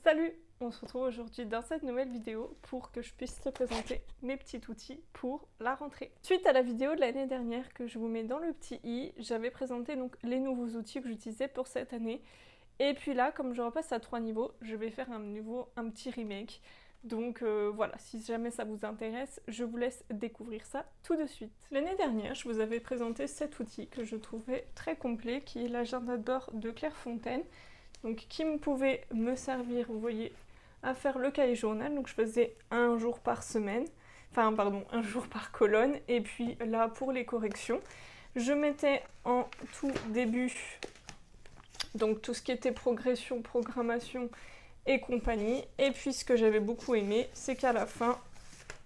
Salut! On se retrouve aujourd'hui dans cette nouvelle vidéo pour que je puisse te présenter mes petits outils pour la rentrée. Suite à la vidéo de l'année dernière que je vous mets dans le petit i, j'avais présenté donc les nouveaux outils que j'utilisais pour cette année. Et puis là, comme je repasse à 3 niveaux, je vais faire un petit remake. Donc voilà, si jamais ça vous intéresse, je vous laisse découvrir ça tout de suite. L'année dernière, je vous avais présenté cet outil que je trouvais très complet, qui est l'agenda de bord de Clairefontaine. Donc qui pouvait me servir, vous voyez, à faire le cahier journal. Donc je faisais un jour par semaine, enfin pardon, un jour par colonne. Et puis là, pour les corrections, je mettais en tout début, donc tout ce qui était progression, programmation et compagnie. Et puis ce que j'avais beaucoup aimé, c'est qu'à la fin,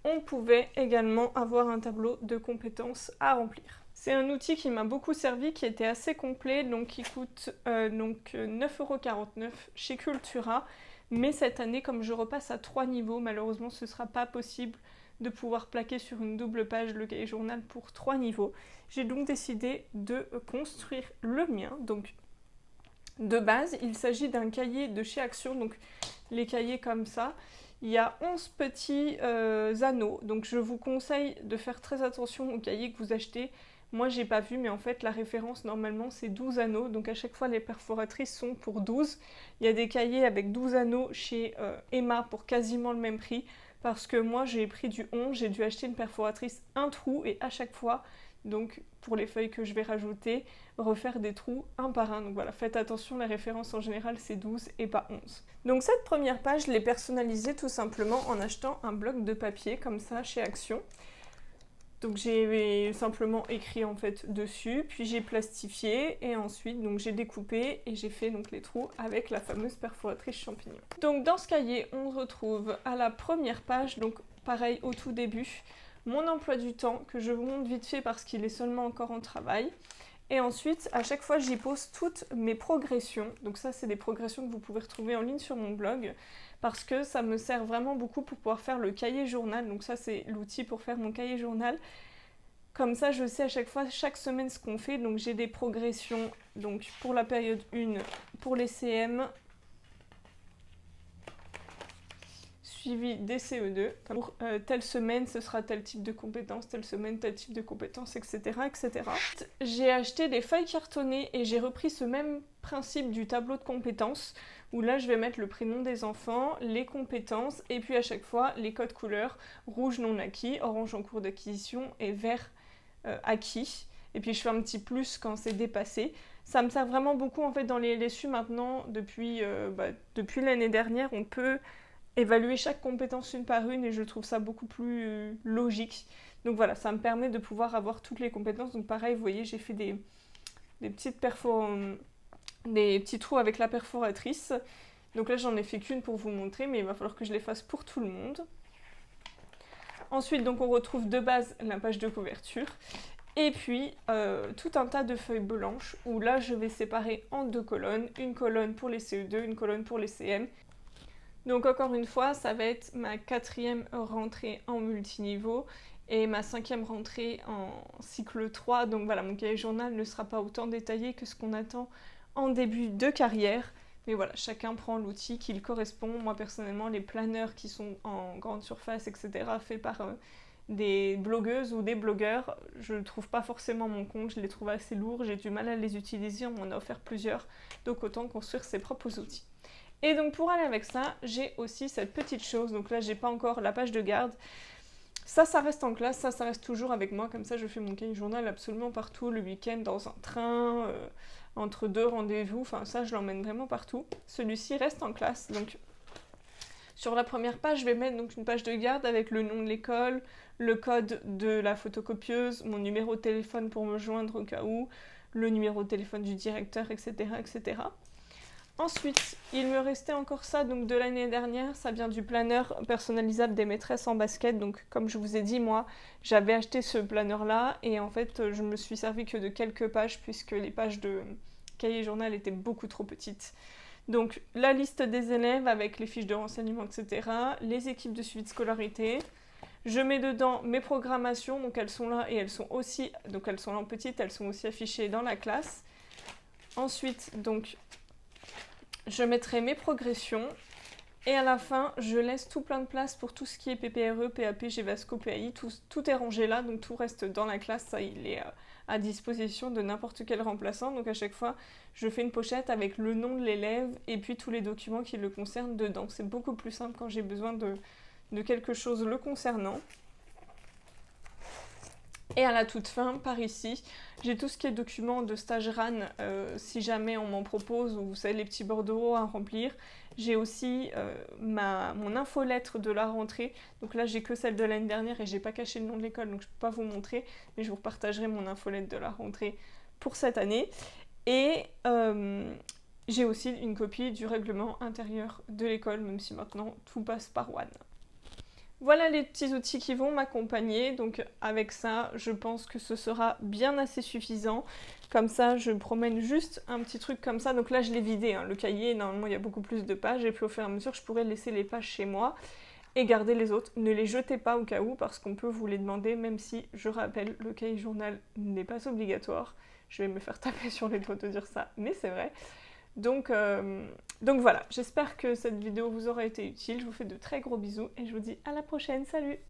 on pouvait également avoir un tableau de compétences à remplir. C'est un outil qui m'a beaucoup servi, qui était assez complet, donc qui coûte 9,49 € chez Cultura. Mais cette année, comme je repasse à 3 niveaux, malheureusement ce ne sera pas possible de pouvoir plaquer sur une double page le cahier journal pour 3 niveaux. J'ai donc décidé de construire le mien. Donc de base, il s'agit d'un cahier de chez Action, donc les cahiers comme ça. Il y a 11 petits anneaux, donc je vous conseille de faire très attention aux cahiers que vous achetez. Moi j'ai pas vu, mais en fait la référence normalement c'est 12 anneaux, donc à chaque fois les perforatrices sont pour 12. Il y a des cahiers avec 12 anneaux chez Emma pour quasiment le même prix, parce que moi j'ai pris du 11, j'ai dû acheter une perforatrice un trou, et à chaque fois, donc pour les feuilles que je vais rajouter, refaire des trous un par un. Donc voilà, faites attention, la référence en général c'est 12 et pas 11. Donc cette première page, je l'ai personnalisée tout simplement en achetant un bloc de papier comme ça chez Action. Donc j'ai simplement écrit en fait dessus, puis j'ai plastifié et ensuite donc j'ai découpé et j'ai fait donc les trous avec la fameuse perforatrice champignon. Donc dans ce cahier, on retrouve à la première page, donc pareil au tout début, mon emploi du temps que je vous montre vite fait parce qu'il est seulement encore en travail. Et ensuite, à chaque fois, j'y pose toutes mes progressions. Donc ça, c'est des progressions que vous pouvez retrouver en ligne sur mon blog, parce que ça me sert vraiment beaucoup pour pouvoir faire le cahier journal. Donc ça, c'est l'outil pour faire mon cahier journal. Comme ça, je sais à chaque fois, chaque semaine, ce qu'on fait. Donc j'ai des progressions donc, pour la période 1, pour les CM, suivi des CE2. Pour telle semaine, ce sera tel type de compétences, telle semaine, tel type de compétences, etc. etc. J'ai acheté des feuilles cartonnées et j'ai repris ce même principe du tableau de compétences, où là, je vais mettre le prénom des enfants, les compétences, et puis à chaque fois, les codes couleurs, rouge non acquis, orange en cours d'acquisition et vert acquis. Et puis je fais un petit plus quand c'est dépassé. Ça me sert vraiment beaucoup en fait dans les LSU maintenant, depuis l'année dernière, on peut évaluer chaque compétence une par une et je trouve ça beaucoup plus logique. Donc voilà, ça me permet de pouvoir avoir toutes les compétences. Donc pareil, vous voyez, j'ai fait des petits trous avec la perforatrice. Donc là, j'en ai fait qu'une pour vous montrer, mais il va falloir que je les fasse pour tout le monde. Ensuite, donc on retrouve de base la page de couverture. Et puis, tout un tas de feuilles blanches, où là, je vais séparer en 2 colonnes. Une colonne pour les CE2, une colonne pour les CM. Donc encore une fois, ça va être ma 4e rentrée en multiniveau et ma 5e rentrée en cycle 3. Donc voilà, mon cahier journal ne sera pas autant détaillé que ce qu'on attend en début de carrière. Mais voilà, chacun prend l'outil qui lui correspond. Moi personnellement, les planeurs qui sont en grande surface, etc., faits par des blogueuses ou des blogueurs, je ne trouve pas forcément mon compte, je les trouve assez lourds, j'ai du mal à les utiliser, on m'en a offert plusieurs, donc autant construire ses propres outils. Et donc pour aller avec ça, j'ai aussi cette petite chose, donc là j'ai pas encore la page de garde. Ça reste en classe, ça reste toujours avec moi, comme ça je fais mon cahier journal absolument partout, le week-end dans un train, entre 2 rendez-vous, enfin ça je l'emmène vraiment partout. Celui-ci reste en classe, donc sur la première page je vais mettre donc une page de garde avec le nom de l'école, le code de la photocopieuse, mon numéro de téléphone pour me joindre au cas où, le numéro de téléphone du directeur, etc. etc. Ensuite, il me restait encore ça donc de l'année dernière, ça vient du planeur personnalisable des maîtresses en basket. Donc comme je vous ai dit, moi j'avais acheté ce planeur là et en fait je me suis servi que de quelques pages puisque les pages de cahier journal étaient beaucoup trop petites. Donc la liste des élèves avec les fiches de renseignement, etc. Les équipes de suivi de scolarité. Je mets dedans mes programmations, donc elles sont là et elles sont aussi, donc elles sont là en petite, elles sont aussi affichées dans la classe. Ensuite, donc je mettrai mes progressions Et à la fin, je laisse tout plein de place pour tout ce qui est PPRE, PAP, GVASCO, PAI, tout est rangé là, donc tout reste dans la classe, ça il est à disposition de n'importe quel remplaçant. Donc à chaque fois, je fais une pochette avec le nom de l'élève et puis tous les documents qui le concernent dedans. C'est beaucoup plus simple quand j'ai besoin de quelque chose le concernant. Et à la toute fin, par ici, j'ai tout ce qui est documents de stage RAN, si jamais on m'en propose, ou vous savez, les petits bordereaux à remplir. J'ai aussi mon infolettre de la rentrée. Donc là, j'ai que celle de l'année dernière et j'ai pas caché le nom de l'école, donc je peux pas vous montrer. Mais je vous partagerai mon infolettre de la rentrée pour cette année. Et j'ai aussi une copie du règlement intérieur de l'école, même si maintenant tout passe par WAN. Voilà les petits outils qui vont m'accompagner, donc avec ça, je pense que ce sera bien assez suffisant. Comme ça, je promène juste un petit truc comme ça. Donc là, je l'ai vidé, hein. Le cahier, normalement, il y a beaucoup plus de pages, et puis au fur et à mesure, je pourrais laisser les pages chez moi et garder les autres. Ne les jetez pas au cas où, parce qu'on peut vous les demander, même si, je rappelle, le cahier journal n'est pas obligatoire. Je vais me faire taper sur les doigts de dire ça, mais c'est vrai. Donc voilà, j'espère que cette vidéo vous aura été utile. Je vous fais de très gros bisous et je vous dis à la prochaine. Salut!